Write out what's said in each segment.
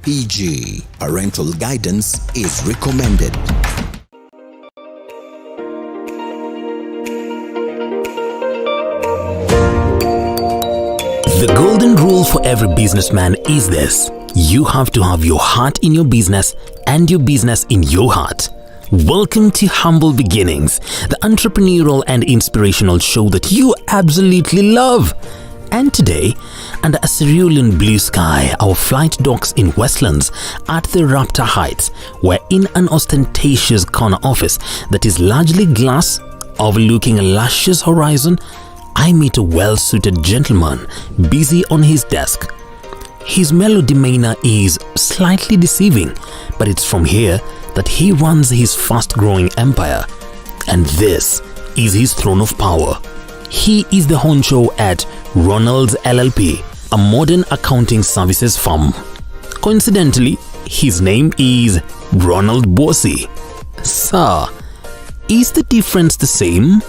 PG. Parental guidance is recommended. The golden rule for every businessman is this: you have to have your heart in your business and your business in your heart. Welcome to Humble Beginnings, the entrepreneurial and inspirational show that you absolutely love. And today, under a cerulean blue sky, our flight docks in Westlands at the Raptor Heights. We're in an ostentatious corner office that is largely glass, overlooking a luscious horizon. I meet a well-suited gentleman busy on his desk. His mellow demeanor is slightly deceiving, but it's from here that he runs his fast-growing empire. And this is his throne of power. He is the honcho at Ronald's LLP, a modern accounting services firm. Coincidentally, his name is Ronald Bwosi. Sir, is the difference the same?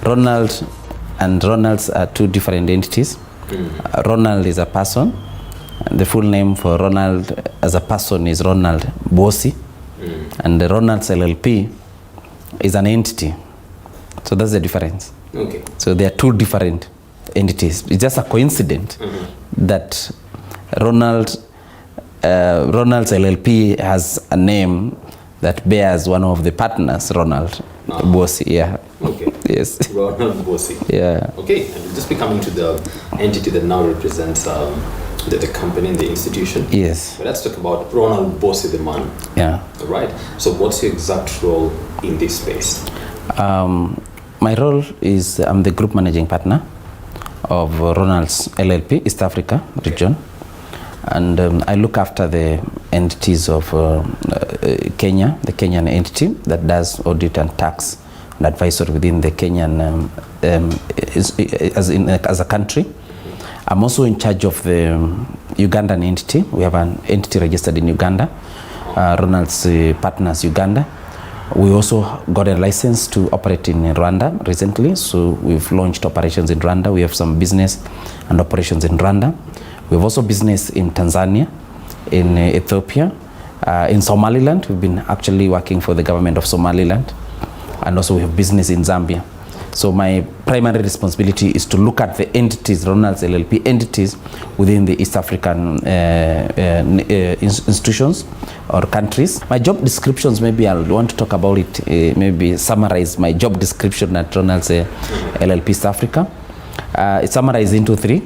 Ronald and Ronald's are two different entities. Ronald is a person. The full name for Ronald as a person is Ronald Bwosi. And the Ronald's LLP is an entity. So that's the difference. Okay. So they are two different entities. It's just a coincidence that Ronald's LLP has a name that bears one of the partners, Ronald Bwosi. Yeah. Okay. Yes. Ronald Bwosi. Yeah. Okay, and we'll just be coming to the entity that now represents the company and the institution. Yes. But let's talk about Ronald Bwosi, the man. Yeah. All right. So what's your exact role in this space? My role is I'm the group managing partner of Ronald's LLP, East Africa region. And I look after the entities of Kenya, the Kenyan entity that does audit and tax and advisory within the Kenyan as a country. I'm also in charge of the Ugandan entity. We have an entity registered in Uganda, Ronald's Partners Uganda. We also got a license to operate in Rwanda recently, so we've launched operations in Rwanda. We have some business and operations in Rwanda. We have also business in Tanzania, in Ethiopia, in Somaliland. We've been actually working for the government of Somaliland, and also we have business in Zambia. So my primary responsibility is to look at the entities, Ronald's LLP entities within the East African institutions or countries. My job descriptions, maybe I'll want to talk about it, maybe summarize my job description at Ronald's LLP East Africa. It's summarized into three.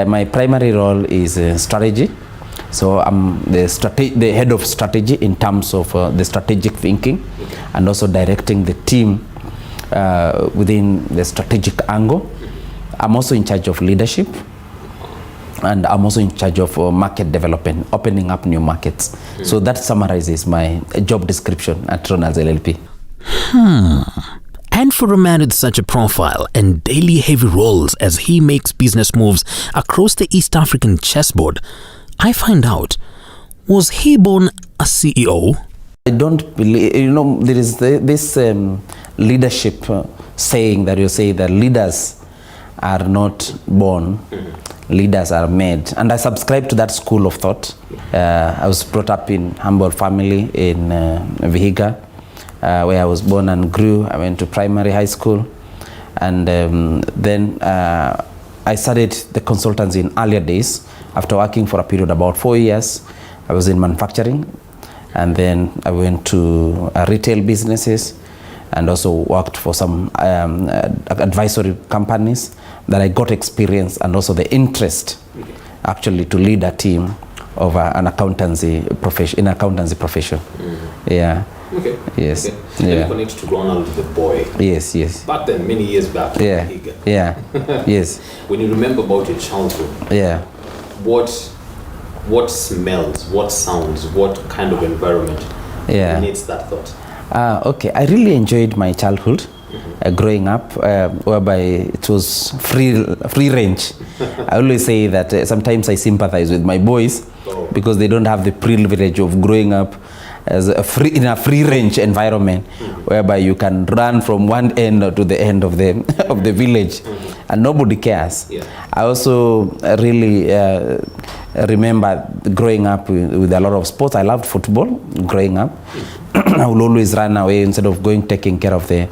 My primary role is strategy. So I'm the head of strategy in terms of the strategic thinking and also directing the team within the strategic angle. I'm also in charge of leadership, and I'm also in charge of market development, opening up new markets. So that summarizes my job description at Ronald's LLP. And for a man with such a profile and daily heavy roles as he makes business moves across the East African chessboard, I find out, was he born a CEO? I don't believe, there is this leadership saying that you say that leaders are not born, leaders are made. And I subscribe to that school of thought. I was brought up in humble family in Vihiga, where I was born and grew. I went to primary, high school. And then I studied the consultancy in earlier days. After working for a period about 4 years, I was in manufacturing. And then I went to retail businesses and also worked for some advisory companies that I got experience and also the interest actually to lead a team of an accountancy profession, Yeah. Okay. Yes. Okay. Yeah. And connect to Ronald the boy. Yes, yes. Back then, many years back. Yeah. Yeah. Yes. When you remember about your childhood. Yeah. What smells, what sounds, what kind of environment needs that thought? Okay, I really enjoyed my childhood growing up, whereby it was free range. I always say that sometimes I sympathize with my boys because they don't have the privilege of growing up as in a free range environment, whereby you can run from one end to the end of the of the village, and nobody cares. I also really remember growing up with a lot of sports. I loved football growing up. I will always run away instead of going taking care of the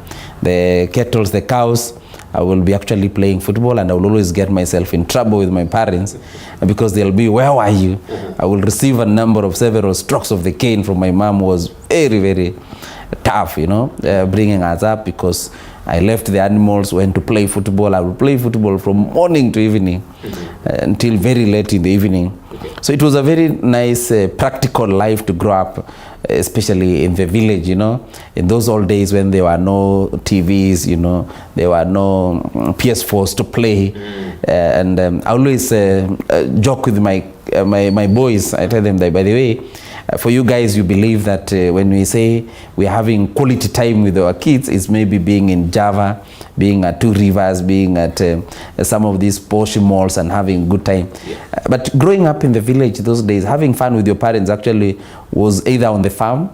kettles, the cows. I will be actually playing football, and I will always get myself in trouble with my parents because they'll be, where are you? I will receive a number of several strokes of the cane from my mom, who was very, very tough, you know, bringing us up because I left the animals, went to play football. I will play football from morning to evening until very late in the evening. So it was a very nice practical life to grow up, especially in the village, you know, in those old days when there were no TVs, you know, there were no PS4s to play. And I always joke with my boys. I tell them that, by the way, for you guys, you believe that when we say we're having quality time with our kids, it's maybe being in Java, being at Two Rivers, being at some of these posh malls and having good time. But growing up in the village those days, having fun with your parents actually was either on the farm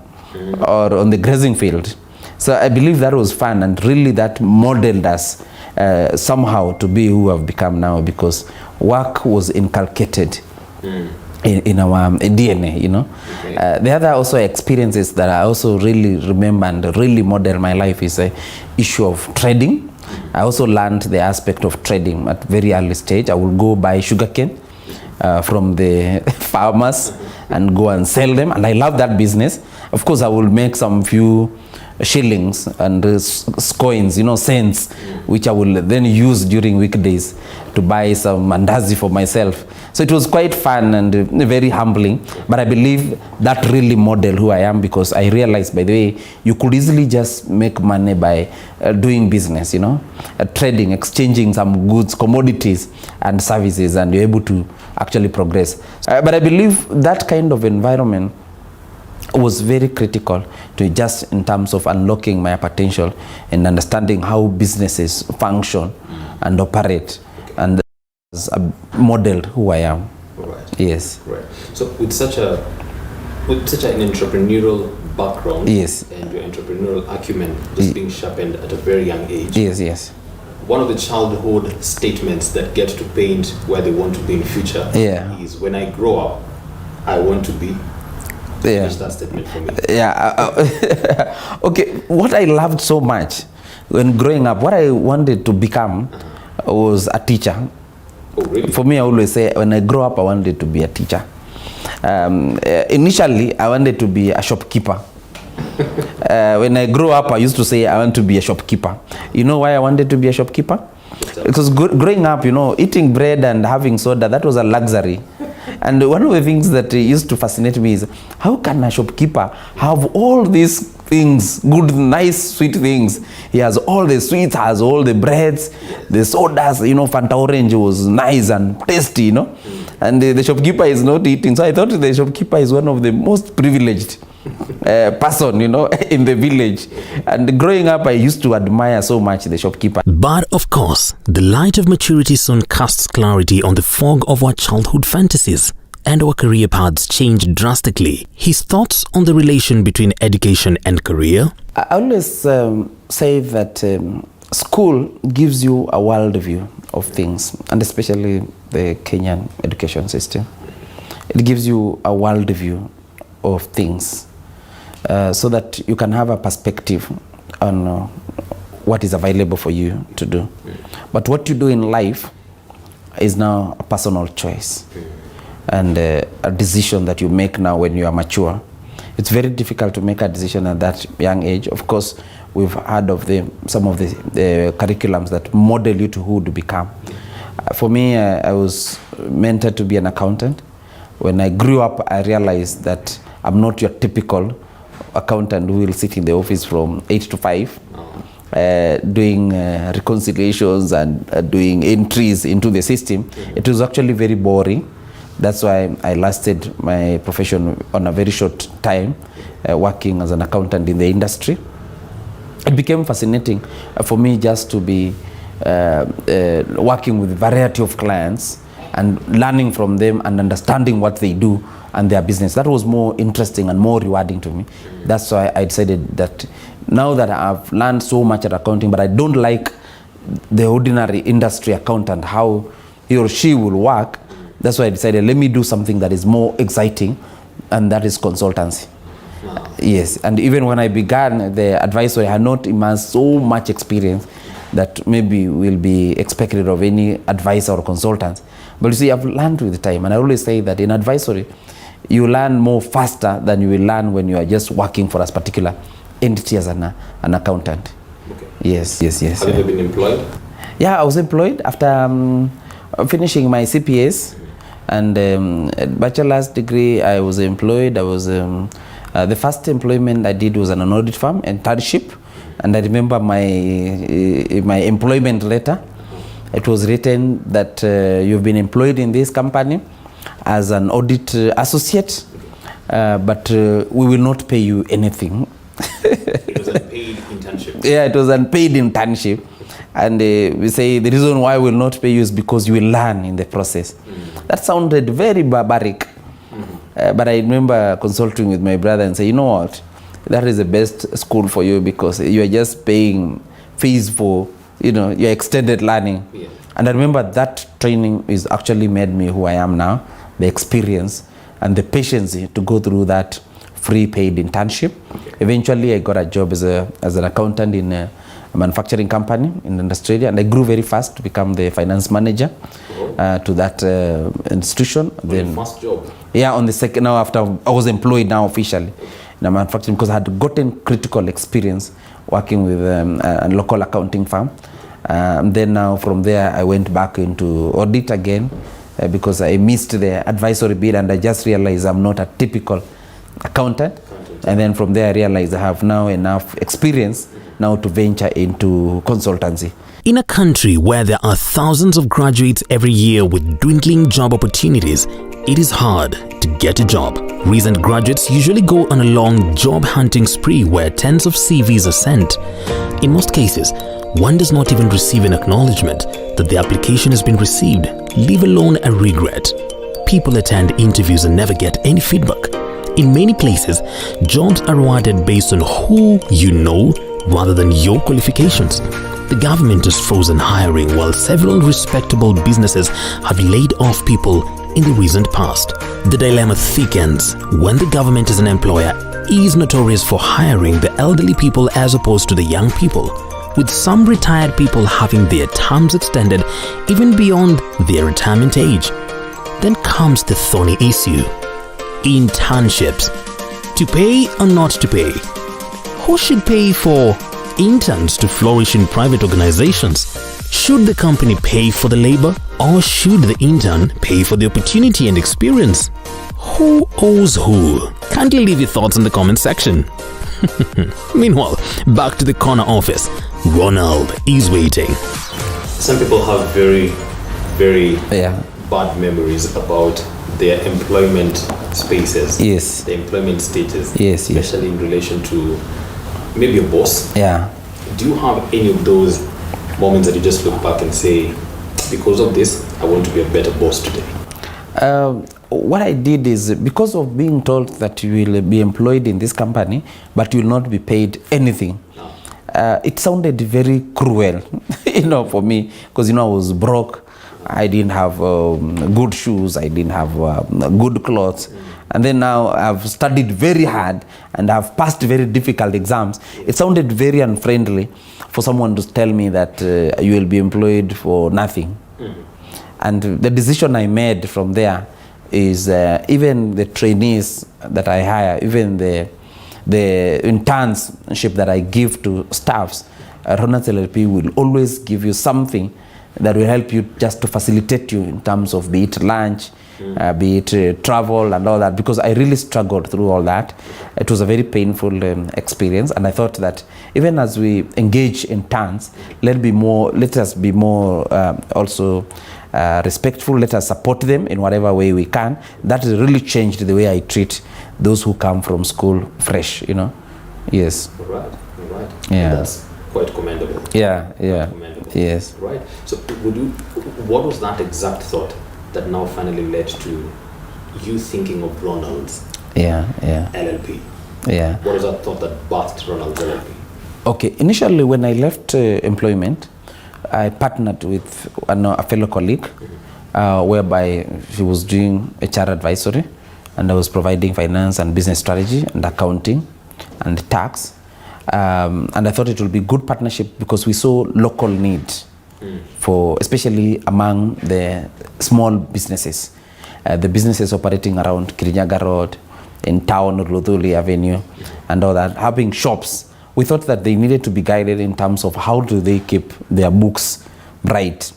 or on the grazing field. So I believe that was fun, and really that modeled us somehow to be who we have become now, because work was inculcated in our DNA, you know. The other also experiences that I also really remember and really model my life is the issue of trading. I also learned the aspect of trading at very early stage. I will go buy sugarcane from the farmers and go and sell them, and I love that business. Of course, I will make some few shillings and coins, you know, cents, which I will then use during weekdays to buy some mandazi for myself. So it was quite fun and very humbling, but I believe that really modeled who I am, because I realized, by the way, you could easily just make money by doing business, you know, trading, exchanging some goods, commodities and services, and you're able to actually progress. But I believe that kind of environment was very critical to just in terms of unlocking my potential and understanding how businesses function and operate, and modeled who I am. Right. Yes. Right. So with such an entrepreneurial background, yes, and your entrepreneurial acumen just being sharpened at a very young age. Yes, yes. One of the childhood statements that get to paint where they want to be in future is, when I grow up, I want to be. Finish that statement for me. Okay, what I loved so much when growing up, what I wanted to become was a teacher. Oh, really? For me, I always say, when I grow up, I wanted to be a teacher. Initially, I wanted to be a shopkeeper. When I grew up, I used to say I want to be a shopkeeper. You know why I wanted to be a shopkeeper? Because growing up, you know, eating bread and having soda, that was a luxury. And one of the things that used to fascinate me is, how can a shopkeeper have all these things, good, nice, sweet things? He has all the sweets, has all the breads, the sodas, you know, Fanta Orange was nice and tasty, you know. And the shopkeeper is not eating. So I thought the shopkeeper is one of the most privileged person, you know, in the village. And growing up, I used to admire so much the shopkeeper. But of course, the light of maturity soon casts clarity on the fog of our childhood fantasies, and our career paths changed drastically. His thoughts on the relation between education and career? I always say that school gives you a worldview of things, and especially the Kenyan education system. It gives you a worldview of things, so that you can have a perspective on what is available for you to do. But what you do in life is now a personal choice and a decision that you make now when you are mature. It's very difficult to make a decision at that young age. Of course, we've heard of some of the curriculums that model you to who to become. For me, I was mentored to be an accountant. When I grew up, I realized that I'm not your typical accountant who will sit in the office from 8 to 5, doing reconciliations and doing entries into the system. It was actually very boring. That's why I lasted my profession on a very short time, working as an accountant in the industry. It became fascinating for me just to be working with a variety of clients and learning from them and understanding what they do and their business. That was more interesting and more rewarding to me. That's why I decided that now that I've learned so much at accounting, but I don't like the ordinary industry accountant, how he or she will work. That's why I decided, let me do something that is more exciting, and that is consultancy. Wow. Yes, and even when I began the advisory, I had not amassed so much experience that maybe will be expected of any advisor or consultant. But you see, I've learned with time, and I always say that in advisory, you learn more faster than you will learn when you are just working for a particular entity as an accountant. Okay. Yes. Have you ever been employed? Yeah, I was employed after finishing my CPS and bachelor's degree. I was employed. I was the first employment I did was an audit firm, internship, and I remember my employment letter. It was written that you've been employed in this company as an audit associate, but we will not pay you anything. It was an unpaid internship. Yeah, it was an unpaid internship. And we say the reason why we will not pay you is because you will learn in the process. That sounded very barbaric. But I remember consulting with my brother and say, you know what, that is the best school for you because you are just paying fees for, your extended learning. Yeah. And I remember that training is actually made me who I am now, the experience and the patience to go through that free paid internship. Okay. Eventually I got a job as an accountant in a manufacturing company in Australia, and I grew very fast to become the finance manager to that institution. Then first job? Yeah, on the second, now after I was employed now officially in a manufacturing, because I had gotten critical experience working with a local accounting firm. Then now from there I went back into audit again because I missed the advisory bit, and I just realized I'm not a typical accountant. And then from there I realized I have now enough experience now to venture into consultancy. In a country where there are thousands of graduates every year with dwindling job opportunities, it is hard to get a job. Recent graduates usually go on a long job hunting spree where tens of CVs are sent. In most cases, one does not even receive an acknowledgement that the application has been received, leave alone a regret. People attend interviews and never get any feedback. In many places, jobs are awarded based on who you know rather than your qualifications. The government has frozen hiring while several respectable businesses have laid off people in the recent past. The dilemma thickens when the government as an employer is notorious for hiring the elderly people as opposed to the young people, with some retired people having their terms extended even beyond their retirement age. Then comes the thorny issue: internships. To pay or not to pay? Who should pay for interns to flourish in private organizations? Should the company pay for the labor, or should the intern pay for the opportunity and experience? Who owes who? Kindly leave your thoughts in the comment section. Meanwhile, back to the corner office. Ronald is waiting. Some people have very, very bad memories about their employment spaces. Yes. The employment status. Yes. Especially in relation to maybe a boss. Yeah. Do you have any of those moments that you just look back and say, because of this, I want to be a better boss today? What I did is, because of being told that you will be employed in this company, but you will not be paid anything, it sounded very cruel, for me, because, I was broke. I didn't have good shoes. I didn't have good clothes. And then now I've studied very hard and I've passed very difficult exams. It sounded very unfriendly for someone to tell me that you will be employed for nothing. And the decision I made from there is even the trainees that I hire, even the internship that I give to staffs, Ronald LLP will always give you something that will help you just to facilitate you in terms of be it lunch, be it travel and all that, because I really struggled through all that. It was a very painful experience, and I thought that even as we engage in turns, let us be more also respectful. Let us support them in whatever way we can. That has really changed the way I treat those who come from school fresh, Yes. Right. Yeah. That's quite commendable. Yeah. Quite commendable. Yes. Right. So what was that exact thought that now finally led to you thinking of Ronald's LLP? Yeah. What was that thought that birthed Ronald's LLP? Okay, initially when I left employment, I partnered with a fellow colleague, whereby she was doing HR advisory, and I was providing finance and business strategy and accounting and tax. And I thought it would be good partnership because we saw local need for, especially among the small businesses, the businesses operating around Kirinyaga Road, in town, Luthuli Avenue, and all that, having shops. We thought that they needed to be guided in terms of how do they keep their books right.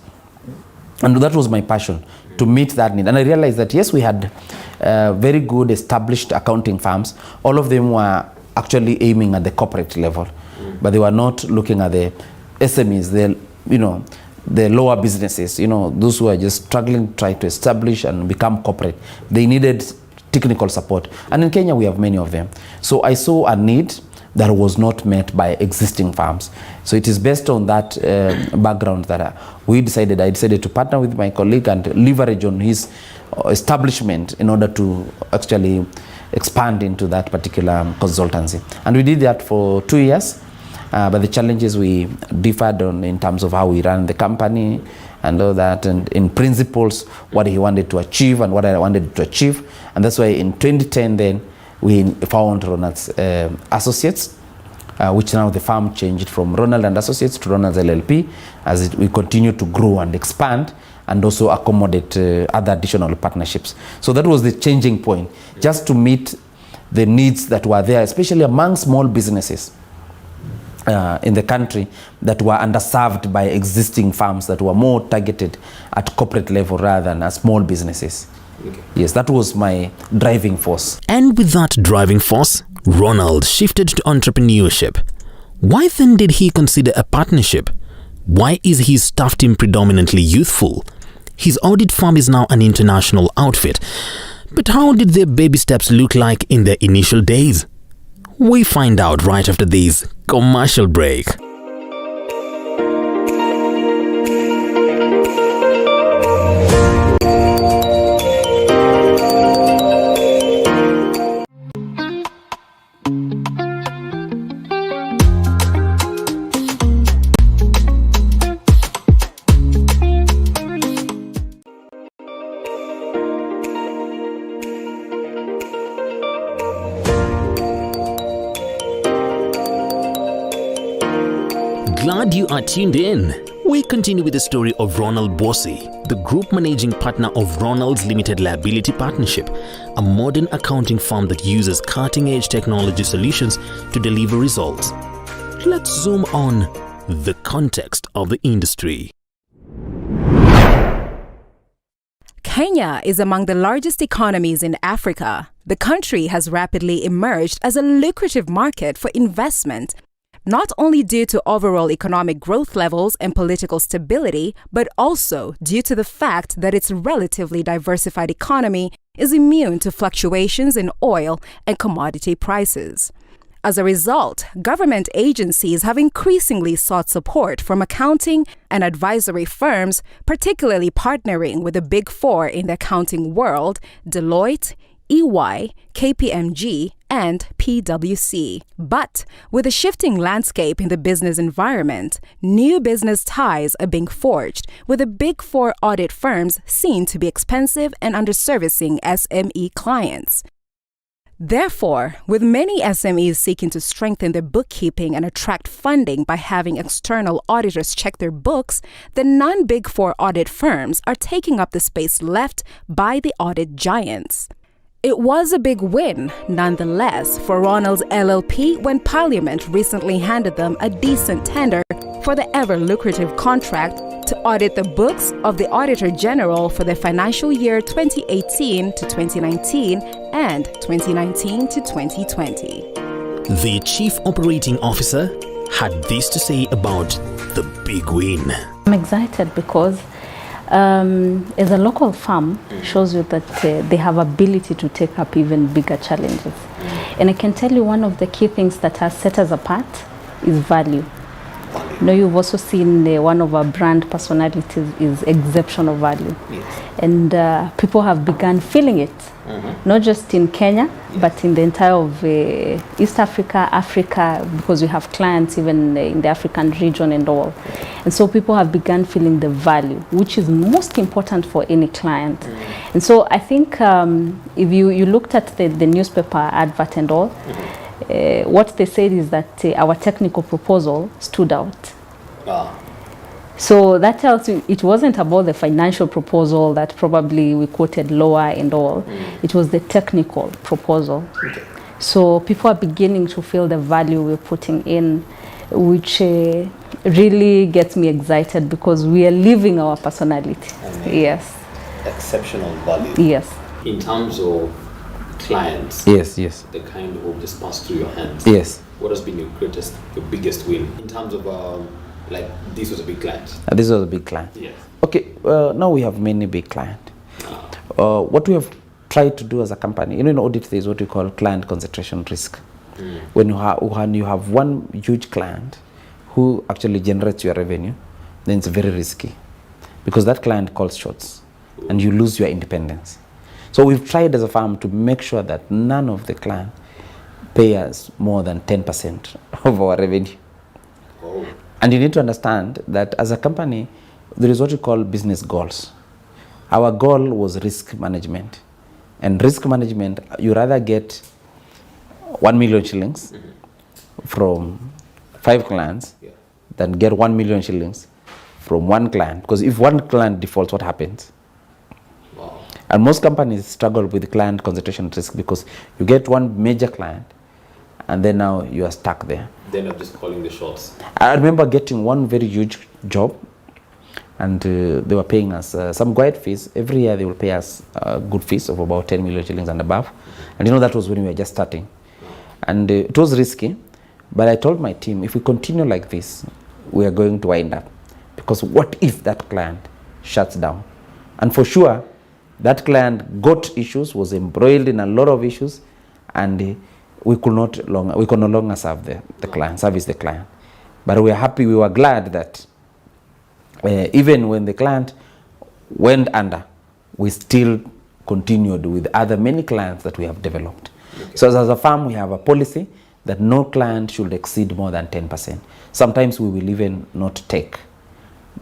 And that was my passion, to meet that need. And I realized that yes, we had very good established accounting firms. All of them were actually aiming at the corporate level, but they were not looking at the SMEs, the lower businesses, those who are just struggling to try to establish and become corporate. They needed technical support. And in Kenya, we have many of them. So I saw a need that was not met by existing firms. So it is based on that background that I decided to partner with my colleague and leverage on his establishment in order to actually expand into that particular consultancy. And we did that for 2 years, but the challenges we differed on in terms of how we ran the company and all that, and in principles, what he wanted to achieve and what I wanted to achieve. And that's why in 2010 then, we found Ronald's Associates, which now the firm changed from Ronald and Associates to Ronald's LLP, as we continue to grow and expand and also accommodate other additional partnerships. So that was the changing point, just to meet the needs that were there, especially among small businesses in the country that were underserved by existing firms that were more targeted at corporate level rather than as small businesses. Okay. Yes, that was my driving force. And with that driving force, Ronald shifted to entrepreneurship. Why then did he consider a partnership? Why is his staff team predominantly youthful? His audit firm is now an international outfit. But how did their baby steps look like in their initial days? We find out right after this commercial break. Glad you are tuned in. We continue with the story of Ronald Bwosi, the group managing partner of Ronald's Limited Liability Partnership, a modern accounting firm that uses cutting-edge technology solutions to deliver results. Let's zoom on the context of the industry. Kenya is among the largest economies in Africa. The country has rapidly emerged as a lucrative market for investment, not only due to overall economic growth levels and political stability, but also due to the fact that its relatively diversified economy is immune to fluctuations in oil and commodity prices. As a result, government agencies have increasingly sought support from accounting and advisory firms, particularly partnering with the Big Four in the accounting world, Deloitte, EY, KPMG, and PwC. But with a shifting landscape in the business environment, new business ties are being forged, with the Big Four audit firms seen to be expensive and underservicing SME clients. Therefore, with many SMEs seeking to strengthen their bookkeeping and attract funding by having external auditors check their books, the non-Big Four audit firms are taking up the space left by the audit giants. It was a big win, nonetheless, for Ronald's LLP when Parliament recently handed them a decent tender for the ever-lucrative contract to audit the books of the Auditor General for the financial year 2018 to 2019 and 2019 to 2020. The Chief Operating Officer had this to say about the big win. I'm excited because as a local firm shows you that they have ability to take up even bigger challenges. And I can tell you one of the key things that has set us apart is value. You know, you've also seen one of our brand personalities is exceptional value. Yes. And people have begun feeling it, not just in Kenya, but in the entire of East Africa, Africa, because we have clients even in the African region and all. And so people have begun feeling the value, which is most important for any client. And so I think if you looked at the newspaper advert and all, what they said is that our technical proposal stood out. So that tells you it wasn't about the financial proposal that probably we quoted lower and all. It was the technical proposal. Okay. So people are beginning to feel the value we're putting in, which really gets me excited because we are living our personality. Yes. Exceptional value. Yes. In terms of clients, Yes. the kind who just passed through your hands. Yes. What has been your biggest win in terms of like this was a big client? This was a big client. Yes. Okay, now we have many big clients. What we have tried to do as a company, in audit, there is what we call client concentration risk. When you have one huge client who actually generates your revenue, then it's very risky because that client calls shots and you lose your independence. So we've tried as a firm to make sure that none of the clients pay us more than 10% of our revenue. Oh. And you need to understand that as a company, there is what we call business goals. Our goal was risk management. And risk management, you rather get 1 million shillings from 5 clients than get 1 million shillings from one client. Because if one client defaults, what happens? Wow. And most companies struggle with client concentration risk because you get one major client and then now you are stuck there. Then I'm just calling the shots. I remember getting one very huge job and they were paying us some guide fees. Every year they will pay us good fees of about 10 million shillings and above. And that was when we were just starting. And it was risky, but I told my team, if we continue like this, we are going to wind up. Because what if that client shuts down? And for sure, that client got issues, was embroiled in a lot of issues, and we could no longer serve the client, service the client. But we are happy, we were glad that even when the client went under, we still continued with many clients that we have developed. Okay. So as a firm, we have a policy that no client should exceed more than 10%. Sometimes we will even not take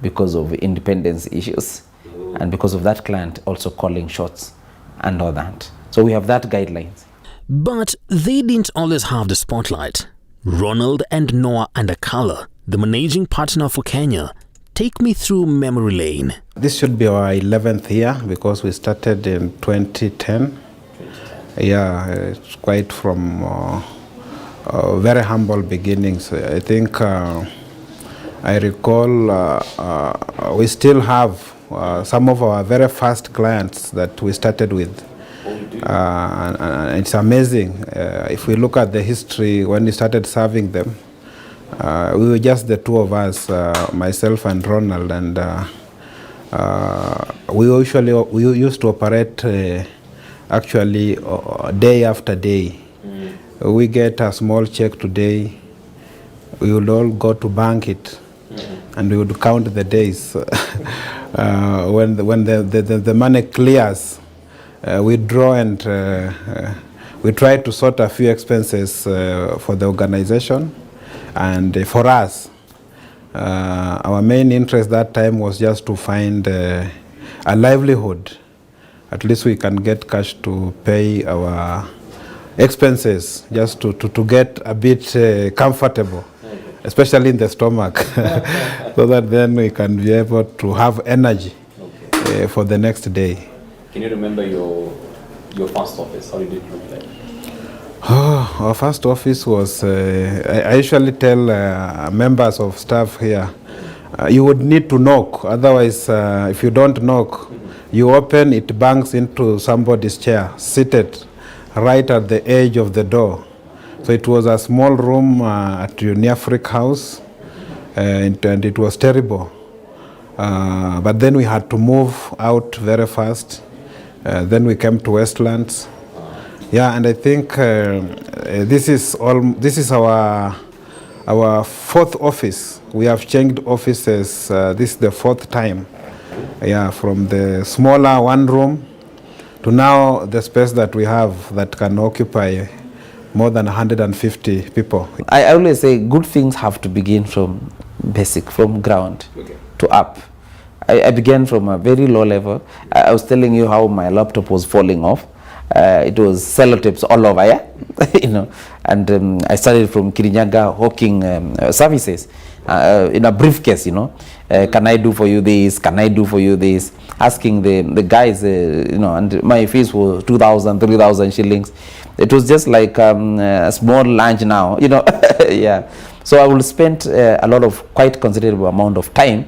because of independence issues and because of that client also calling shots and all that. So we have that guidelines. But they didn't always have the spotlight. Ronald and Noah Andakala, the managing partner for Kenya, take me through memory lane. This should be our 11th year because we started in 2010. Yeah, it's quite from very humble beginnings. I think I recall we still have some of our very first clients that we started with. And it's amazing. If we look at the history, when we started serving them, we were just the two of us, myself and Ronald, and we used to operate actually day after day. We get a small check today, we would all go to bank it, and we would count the days. When the money clears, we draw and we try to sort a few expenses for the organization. And for us, our main interest that time was just to find a livelihood. At least we can get cash to pay our expenses, just to get a bit comfortable, especially in the stomach, so that then we can be able to have energy for the next day. Can you remember your first office? How did it look like? Our first office was, I usually tell members of staff here, you would need to knock. Otherwise, if you don't knock, you open, it bangs into somebody's chair, seated right at the edge of the door. So it was a small room at Uniafric House, and it was terrible. But then we had to move out very fast. Then we came to Westlands. Yeah, and I think this is our our fourth office. We have changed offices. This is the fourth time. Yeah, from the smaller one room to now the space that we have that can occupy more than 150 people. I always say good things have to begin from basic, from ground to up. I began from a very low level. I was telling you how my laptop was falling off. It was sellotapes all over, yeah? You know, and I started from Kirinyaga hawking services in a briefcase, you know. Can I do for you this? Can I do for you this? Asking the guys, you know, and my fees were 2,000, 3,000 shillings. It was just like a small lunch now, you know. Yeah. So I will spend a lot of quite considerable amount of time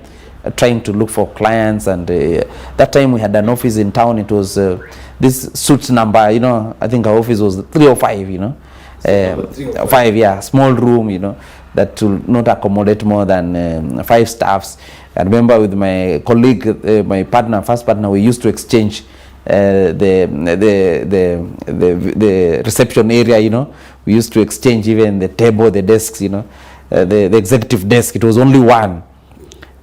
trying to look for clients, and that time we had an office in town. It was this suits number, you know. I think our office was 305, you know. 5, yeah, small room, you know, that will not accommodate more than 5 staffs. I remember with my colleague, my partner, first partner, we used to exchange the reception area, you know. We used to exchange even the table, the desks, you know, the executive desk. It was only one.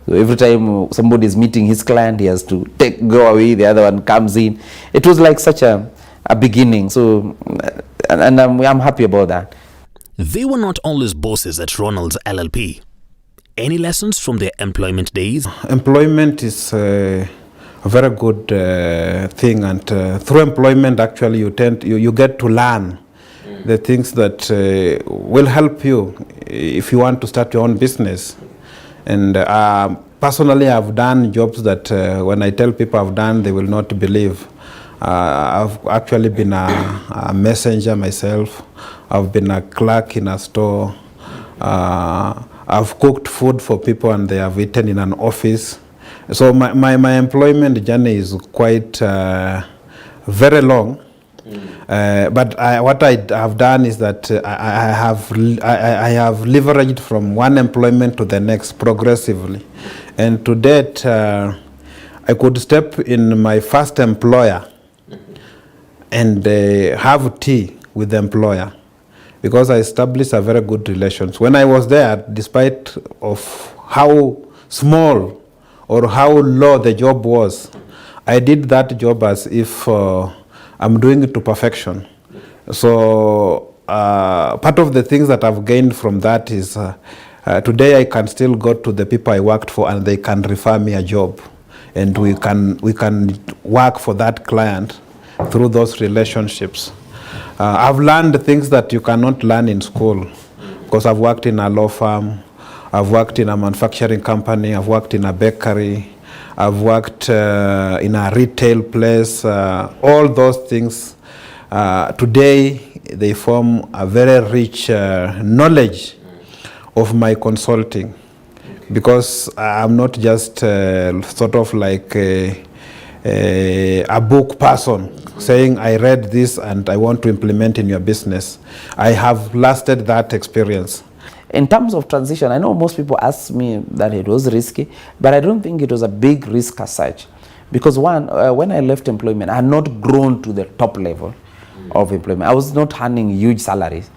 So every time somebody is meeting his client, he has to go away, the other one comes in. It was like such a beginning. So, and I'm happy about that. They were not always bosses at Ronald's LLP. Any lessons from their employment days? Employment is a very good thing, and through employment, actually, you get to learn the things that will help you if you want to start your own business. And personally, I've done jobs that when I tell people I've done, they will not believe. I've actually been a messenger myself. I've been a clerk in a store. I've cooked food for people and they have eaten in an office. So my employment journey is quite very long. But what I have done is that I have leveraged from one employment to the next progressively. And to date, I could step in my first employer and have tea with the employer, because I established a very good relations. When I was there, despite of how small or how low the job was, I did that job as if I'm doing it to perfection. So part of the things that I've gained from that is today I can still go to the people I worked for and they can refer me a job, and we can work for that client through those relationships. I've learned things that you cannot learn in school, because I've worked in a law firm, I've worked in a manufacturing company, I've worked in a bakery, I've worked in a retail place. All those things today they form a very rich knowledge of my consulting, because I'm not just sort of like a book person saying I read this and I want to implement in your business. I have lasted that experience. In terms of transition, I know most people ask me that it was risky, but I don't think it was a big risk as such. Because one, when I left employment, I had not grown to the top level of employment. I was not earning huge salaries,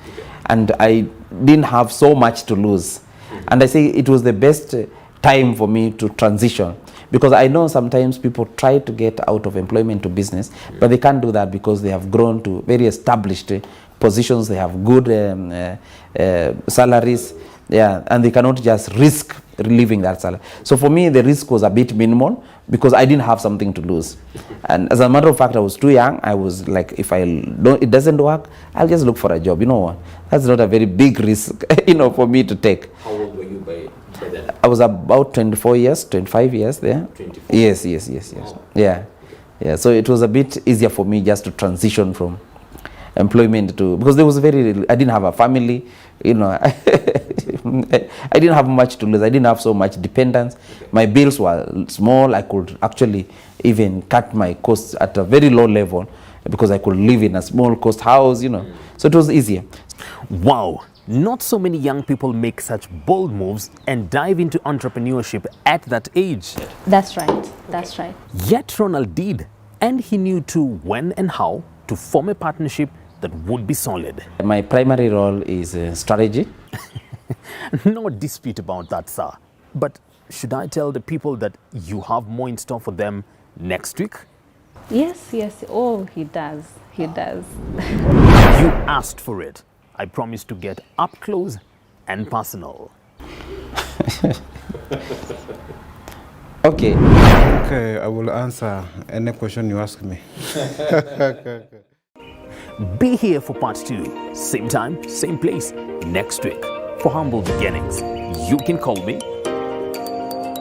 and I didn't have so much to lose. And I say it was the best time for me to transition, because I know sometimes people try to get out of employment to business, but they can't do that because they have grown to very established positions, they have good salaries, yeah, and they cannot just risk leaving that salary. So for me, the risk was a bit minimal because I didn't have something to lose. And as a matter of fact, I was too young. I was like, if it doesn't work, I'll just look for a job. You know what? That's not a very big risk, you know, for me to take. How old were you by then? I was about 24 years, 25 years there. 24? Yes. Wow. Yeah. So it was a bit easier for me just to transition from employment to, because there was I didn't have a family, you know. I didn't have much to lose. I didn't have so much dependence. My bills were small. I could actually even cut my costs at a very low level because I could live in a small cost house, you know. So it was easier. Wow. Not so many young people make such bold moves and dive into entrepreneurship at that age. That's right. Yet Ronald did, and he knew too when and how to form a partnership that would be solid. My primary role is strategy. No dispute about that, sir. But should I tell the people that you have more in store for them next week? Yes. Oh, he does. He does. You asked for it. I promise to get up close and personal. Okay. Okay, I will answer any question you ask me. Be here for part 2. Same time, same place, next week. For Humble Beginnings, you can call me.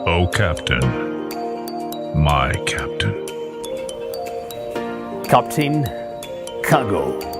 Oh, Captain. My Captain. Captain Kago.